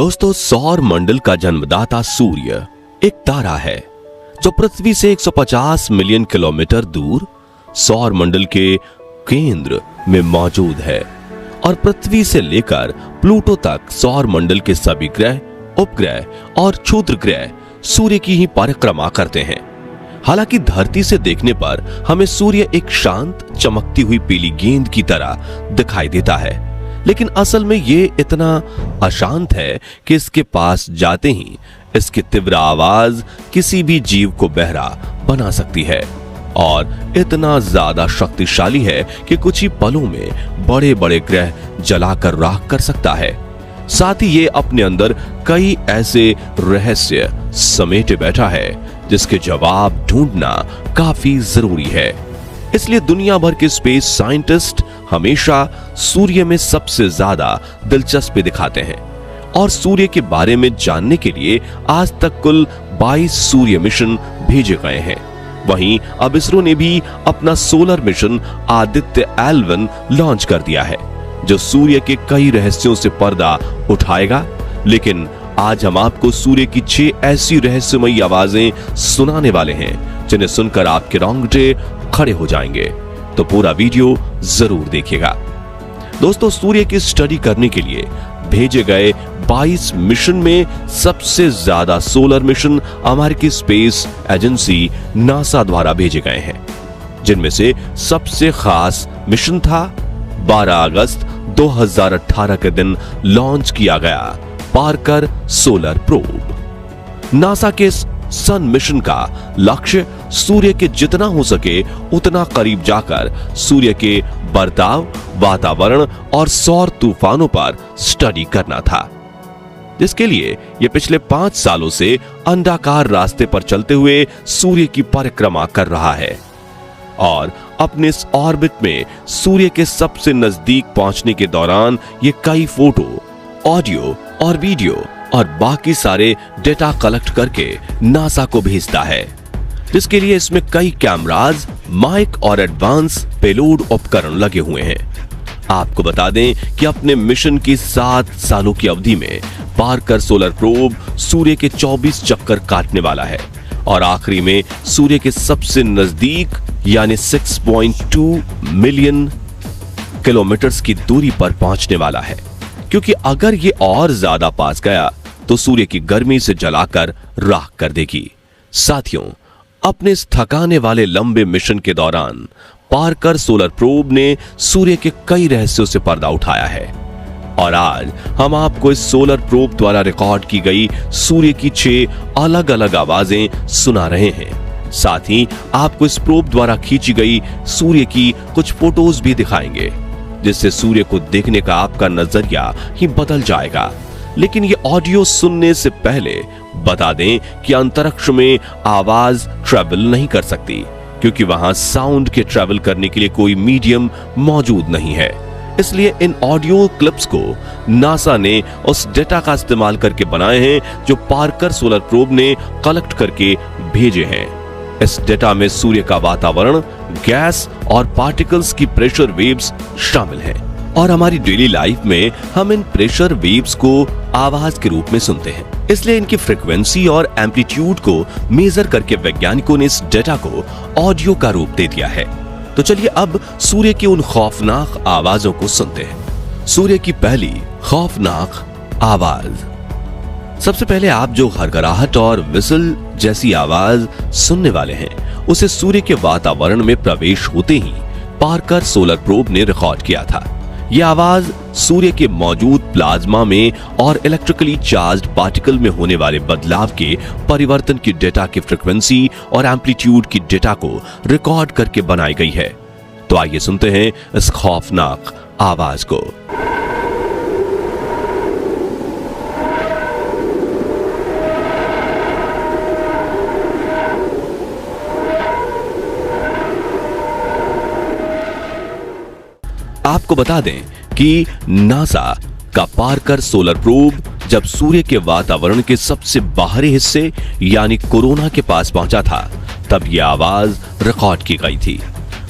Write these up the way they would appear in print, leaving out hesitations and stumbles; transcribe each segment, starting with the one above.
दोस्तों, सौर मंडल का जन्मदाता सूर्य एक तारा है जो पृथ्वी से 150 मिलियन किलोमीटर दूर सौर मंडल के केंद्र में मौजूद है और पृथ्वी से लेकर प्लूटो तक सौर मंडल के सभी ग्रह, उपग्रह और क्षुद्र ग्रह सूर्य की ही परिक्रमा करते हैं। हालांकि धरती से देखने पर हमें सूर्य एक शांत चमकती हुई पीली गेंद की तरह दिखाई देता है, लेकिन असल में ये इतना अशांत है कि इसके पास जाते ही इसकी तीव्र आवाज किसी भी जीव को बहरा बना सकती है और इतना ज्यादा शक्तिशाली है कि कुछ ही पलों में बड़े बड़े ग्रह जलाकर राख कर सकता है। साथ ही ये अपने अंदर कई ऐसे रहस्य समेटे बैठा है जिसके जवाब ढूंढना काफी जरूरी है। इसलिए दुनिया भर के स्पेस साइंटिस्ट हमेशा सूर्य में सबसे ज्यादा दिलचस्पी दिखाते हैं और सूर्य के बारे में जानने के लिए आज तक कुल 22 सूर्य मिशन भेजे गए हैं। वहीं अब इसरो ने भी अपना solar mission Aditya L1 launch कर दिया है जो सूर्य के कई रहस्यों से पर्दा उठाएगा। लेकिन आज हम आपको सूर्य की 6 ऐसी रहस्यमयी आवाजें सुनाने वाले हैं जिन्हें सुनकर आपके रोंगटे खड़े हो जाएंगे, तो पूरा वीडियो जरूर देखिएगा। दोस्तों, सूर्य की स्टडी करने के लिए भेजे गए 22 मिशन में सबसे ज्यादा सोलर मिशन अमेरिकी स्पेस एजेंसी नासा द्वारा भेजे गए हैं, जिनमें से सबसे खास मिशन था 12 अगस्त 2018 के दिन लॉन्च किया गया पार्कर सोलर प्रोब। नासा के सन मिशन का लक्ष्य सूर्य के जितना हो सके उतना करीब जाकर सूर्य के बर्ताव, वातावरण और सौर तूफानों पर स्टडी करना था, जिसके लिए यह पिछले 5 सालों से अंडाकार रास्ते पर चलते हुए सूर्य की परिक्रमा कर रहा है और अपने इस ऑर्बिट में सूर्य के सबसे नजदीक पहुंचने के दौरान ये कई फोटो, ऑडियो और वीडियो और बाकी सारे डेटा कलेक्ट करके नासा को भेजता है, जिसके लिए इसमें कई कैमराज, माइक और एडवांस पेलोड उपकरण लगे हुए हैं। आपको बता दें कि अपने मिशन की 7 सालों की अवधि में पार्कर सोलर प्रोब सूर्य के 24 चक्कर काटने वाला है और आखिरी में सूर्य के सबसे नजदीक यानी 6.2 मिलियन किलोमीटर की दूरी पर पहुंचने वाला है, क्योंकि अगर ये और ज्यादा पास गया तो सूर्य की गर्मी से जलाकर राख कर देगी। साथियों, अपने इस थकाने वाले लंबे मिशन के दौरान पार्कर सोलर प्रोब ने सूर्य के कई रहस्यों से पर्दा उठाया है और आज हम आपको इस सोलर प्रोब द्वारा रिकॉर्ड की गई सूर्य की 6 अलग अलग आवाजें सुना रहे हैं। साथ ही आपको इस प्रोब द्वारा खींची गई सूर्य की कुछ फोटोज भी दिखाएंगे, जिससे सूर्य को देखने का आपका नजरिया ही बदल जाएगा। लेकिन ये ऑडियो सुनने से पहले बता दें कि अंतरिक्ष में आवाज ट्रैवल नहीं कर सकती, क्योंकि वहां साउंड के ट्रैवल करने के लिए कोई मीडियम मौजूद नहीं है। इसलिए इन ऑडियो क्लिप्स को नासा ने उस डेटा का इस्तेमाल करके बनाए हैं जो पार्कर सोलर प्रोब ने कलेक्ट करके भेजे हैं। इस डेटा में सूर्य का वातावरण, गैस और पार्टिकल्स की प्रेशर वेव्स शामिल हैं और हमारी डेली लाइफ में हम इन प्रेशर वेव्स को आवाज के रूप में सुनते हैं। इसलिए इनकी फ्रीक्वेंसी और एम्पलीट्यूड को मेजर करके वैज्ञानिकों ने इस डेटा को ऑडियो का रूप दे दिया है। तो चलिए अब सूर्य की उन खौफनाक आवाजों को सुनते हैं। सूर्य की पहली खौफनाक आवाज। सबसे पहले आप जो घरघराहट और विसल जैसी आवाज सुनने वाले हैं, उसे सूर्य के वातावरण में प्रवेश होते ही पार्कर सोलर प्रोब ने रिकॉर्ड किया था। यह आवाज सूर्य के मौजूद प्लाज्मा में और इलेक्ट्रिकली चार्ज्ड पार्टिकल में होने वाले बदलाव के परिवर्तन की डेटा की फ्रीक्वेंसी और एम्पलीट्यूड की डेटा को रिकॉर्ड करके बनाई गई है। तो आइए सुनते हैं इस खौफनाक आवाज को। आपको बता दें कि नासा का पार्कर सोलर प्रोब जब सूर्य के वातावरण के सबसे बाहरी हिस्से यानी कोरोना के पास पहुंचा था, तब यह आवाज रिकॉर्ड की गई थी।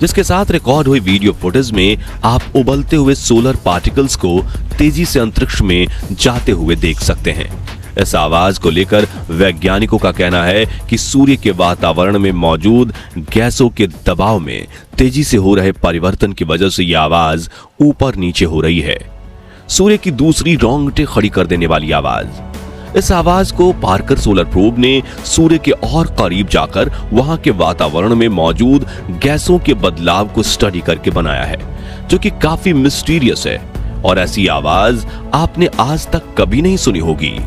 जिसके साथ रिकॉर्ड हुई वीडियो फुटेज में आप उबलते हुए सोलर पार्टिकल्स को तेजी से अंतरिक्ष में जाते हुए देख सकते हैं। इस आवाज को लेकर वैज्ञानिकों का कहना है कि सूर्य के वातावरण में मौजूद गैसों के दबाव में तेजी से हो रहे परिवर्तन की वजह से यह आवाज ऊपर नीचे हो रही है। सूर्य की दूसरी रोंगटे खड़ी कर देने वाली आवाज। इस आवाज को पार्कर सोलर प्रोब ने सूर्य के और करीब जाकर वहां के वातावरण में मौजूद गैसों के बदलाव को स्टडी करके बनाया है, जो कि काफी मिस्टीरियस है और ऐसी आवाज आपने आज तक कभी नहीं सुनी होगी।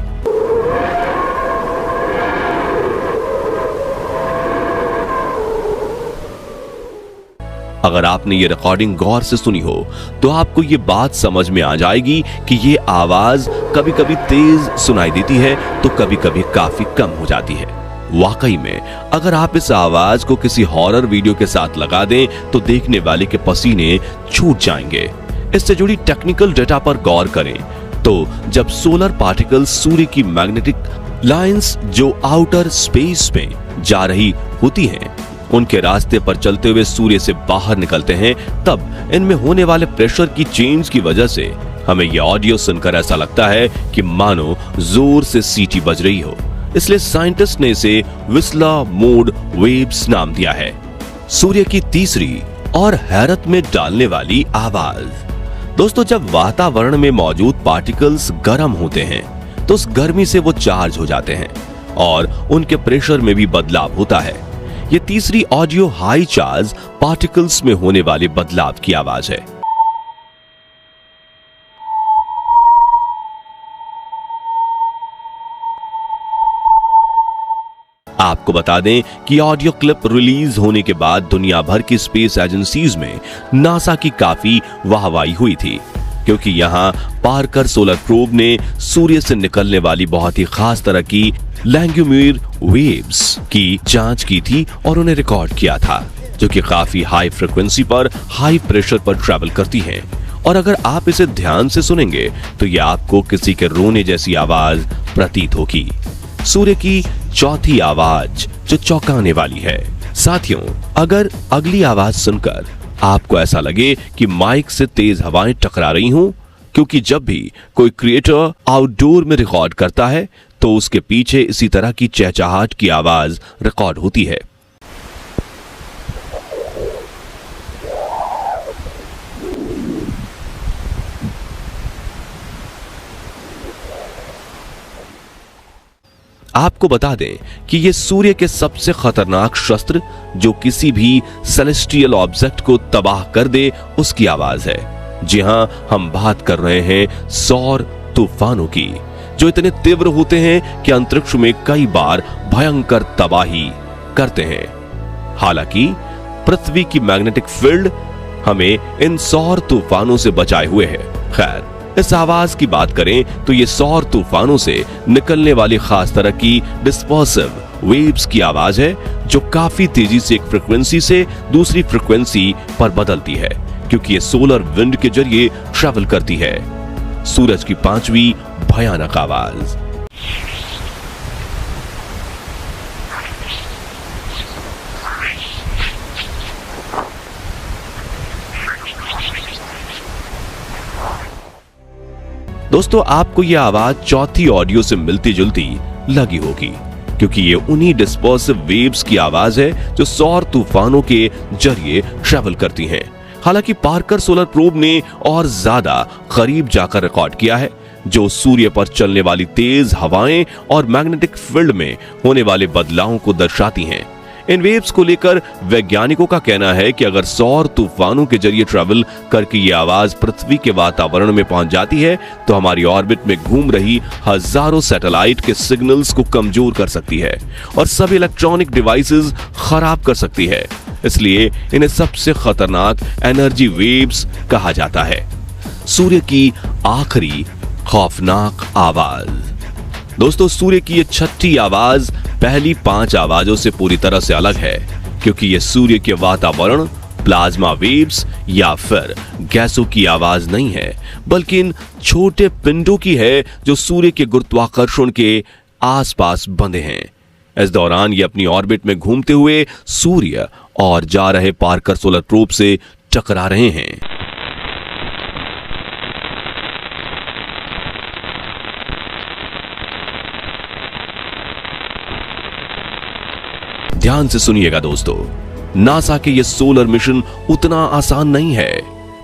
अगर आपने ये रिकॉर्डिंग गौर से सुनी हो तो आपको ये बात समझ में आ जाएगी कि ये आवाज कभी कभी तेज सुनाई देती है तो कभी कभी काफी कम हो जाती है। वाकई में अगर आप इस आवाज को किसी हॉरर वीडियो के साथ लगा दें तो देखने वाले के पसीने छूट जाएंगे। इससे जुड़ी टेक्निकल डेटा पर गौर करें तो जब सोलर पार्टिकल्स सूर्य की मैग्नेटिक लाइंस जो आउटर स्पेस में जा रही होती हैं, उनके रास्ते पर चलते हुए सूर्य से बाहर निकलते हैं, तब इनमें होने वाले प्रेशर की चेंज की वजह से हमें यह ऑडियो सुनकर ऐसा लगता है कि मानो जोर से सीटी बज रही हो। इसलिए साइंटिस्ट ने इसे विस्ला मोड वेव्स नाम दिया है। सूर्य की तीसरी और हैरत में डालने वाली आवाज। दोस्तों, जब वातावरण में मौजूद पार्टिकल्स गर्म होते हैं तो उस गर्मी से वो चार्ज हो जाते हैं और उनके प्रेशर में भी बदलाव होता है। ये तीसरी ऑडियो हाई चार्ज पार्टिकल्स में होने वाले बदलाव की आवाज है। आपको बता दें कि ऑडियो क्लिप रिलीज होने के बाद दुनिया भर की स्पेस एजेंसीज में नासा की काफी वाहवाही हुई थी, क्योंकि यहां पार्कर सोलर प्रोब ने सूर्य से निकलने वाली बहुत ही खास तरह की लैंग्यूमिर वेव्स की जांच की थी और उन्हें रिकॉर्ड किया था, जो कि काफी हाई फ्रीक्वेंसी पर हाई प्रेशर पर ट्रैवल करती हैं। और अगर आप इसे ध्यान से सुनेंगे तो यह आपको किसी के रोने जैसी आवाज प्रतीत होगी। सूर्य की चौथी आवाज जो चौंकाने वाली है। साथियों, अगर अगली आवाज सुनकर आपको ऐसा लगे कि माइक से तेज हवाएं टकरा रही हों, क्योंकि जब भी कोई क्रिएटर आउटडोर में रिकॉर्ड करता है तो उसके पीछे इसी तरह की चहचहाहट की आवाज रिकॉर्ड होती है। आपको बता दें कि यह सूर्य के सबसे खतरनाक शस्त्र जो किसी भी सेलेस्टियल ऑब्जेक्ट को तबाह कर दे उसकी आवाज है। जी हां, हम बात कर रहे हैं सौर तूफानों की, जो इतने तीव्र होते हैं कि अंतरिक्ष में कई बार भयंकर तबाही करते हैं। हालांकि पृथ्वी की मैग्नेटिक फील्ड हमें इन सौर तूफानों से बचाए हुए है। खैर, इस आवाज की बात करें तो ये सौर तूफानों से निकलने वाली खास तरह की डिस्पर्सिव वेव्स की आवाज है, जो काफी तेजी से एक फ्रीक्वेंसी से दूसरी फ्रीक्वेंसी पर बदलती है, क्योंकि ये सोलर विंड के जरिए ट्रैवल करती है। सूरज की पांचवी भयानक आवाज। दोस्तों, आपको यह आवाज चौथी ऑडियो से मिलती जुलती लगी होगी, क्योंकि ये उन्हीं डिस्पर्सिव वेव्स की आवाज है जो सौर तूफानों के जरिए ट्रैवल करती हैं। हालांकि पार्कर सोलर प्रोब ने और ज्यादा करीब जाकर रिकॉर्ड किया है, जो सूर्य पर चलने वाली तेज हवाएं और मैग्नेटिक फील्ड में होने वाले बदलावों को दर्शाती हैं। इन वेव्स को लेकर वैज्ञानिकों का कहना है कि अगर सौर तूफानों के जरिए ट्रैवल करके ये आवाज पृथ्वी के वातावरण में पहुंच जाती है तो हमारी ऑर्बिट में घूम रही हजारों सैटेलाइट के सिग्नल्स को कमजोर कर सकती है और सभी इलेक्ट्रॉनिक डिवाइसेस खराब कर सकती है। इसलिए इन्हें सबसे खतरनाक एनर्जी वेव्स कहा जाता है। सूर्य की आखिरी खौफनाक आवाज। दोस्तों, सूर्य की ये छठी आवाज पहली 5 आवाजों से पूरी तरह से अलग है, क्योंकि ये सूर्य के वातावरण, प्लाज्मा वेव्स या फिर गैसों की आवाज नहीं है, बल्कि इन छोटे पिंडों की है जो सूर्य के गुरुत्वाकर्षण के आसपास बंधे हैं। इस दौरान ये अपनी ऑर्बिट में घूमते हुए सूर्य और जा रहे पार्कर सोलर प्रोब से टकरा रहे हैं। ध्यान से सुनिएगा दोस्तों, नासा के ये सोलर मिशन उतना आसान नहीं है,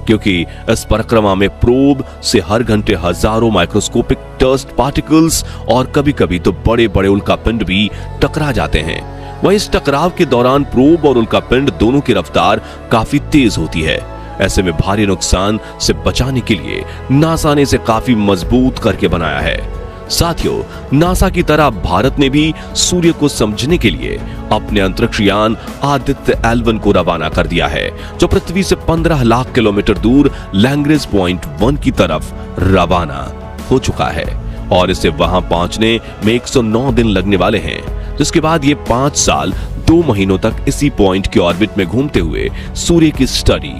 क्योंकि इस परिक्रमा में प्रोब से हर घंटे हजारों माइक्रोस्कोपिक डस्ट पार्टिकल्स और कभी कभी तो बड़े बड़े उल्कापिंड भी टकरा जाते हैं। वहीं इस टकराव के दौरान प्रोब और उल्कापिंड दोनों की रफ्तार काफी तेज होती है। ऐसे में भारी नुकसान से बचाने के लिए नासा ने इसे काफी मजबूत करके बनाया है। साथियों, नासा की तरह भारत ने भी सूर्य को समझने के लिए अपने अंतरिक्ष यान आदित्य L1 को रवाना कर दिया है, जो पृथ्वी से 15 लाख किलोमीटर दूर लैग्रेंज पॉइंट 1 की तरफ रवाना हो चुका है और इसे वहां पहुंचने में 109 दिन लगने वाले हैं, जिसके बाद ये 5 साल 2 महीनों तक इसी पॉइंट के ऑर्बिट में घूमते हुए सूर्य की स्टडी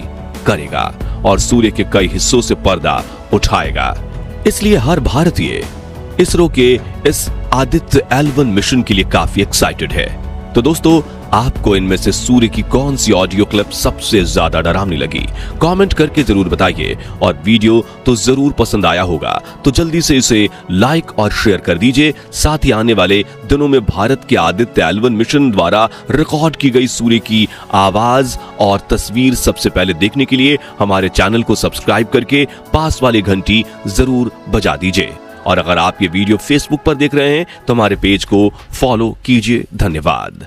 करेगा और सूर्य के कई हिस्सों से पर्दा उठाएगा। इसलिए हर भारतीय इसरो के इस आदित्य L1 मिशन के लिए काफी एक्साइटेड है। तो दोस्तों, आपको इनमें से सूर्य की कौन सी ऑडियो क्लिप सबसे ज्यादा डरावनी लगी, कमेंट करके जरूर बताइए। और वीडियो तो जरूर पसंद आया होगा तो जल्दी से इसे लाइक और शेयर कर दीजिए। साथ ही आने वाले दिनों में भारत के आदित्य L1 मिशन द्वारा रिकॉर्ड की गई सूर्य की आवाज और तस्वीर सबसे पहले देखने के लिए हमारे चैनल को सब्सक्राइब करके पास वाली घंटी जरूर बजा दीजिए। और अगर आप ये वीडियो फेसबुक पर देख रहे हैं तो हमारे पेज को फॉलो कीजिए। धन्यवाद।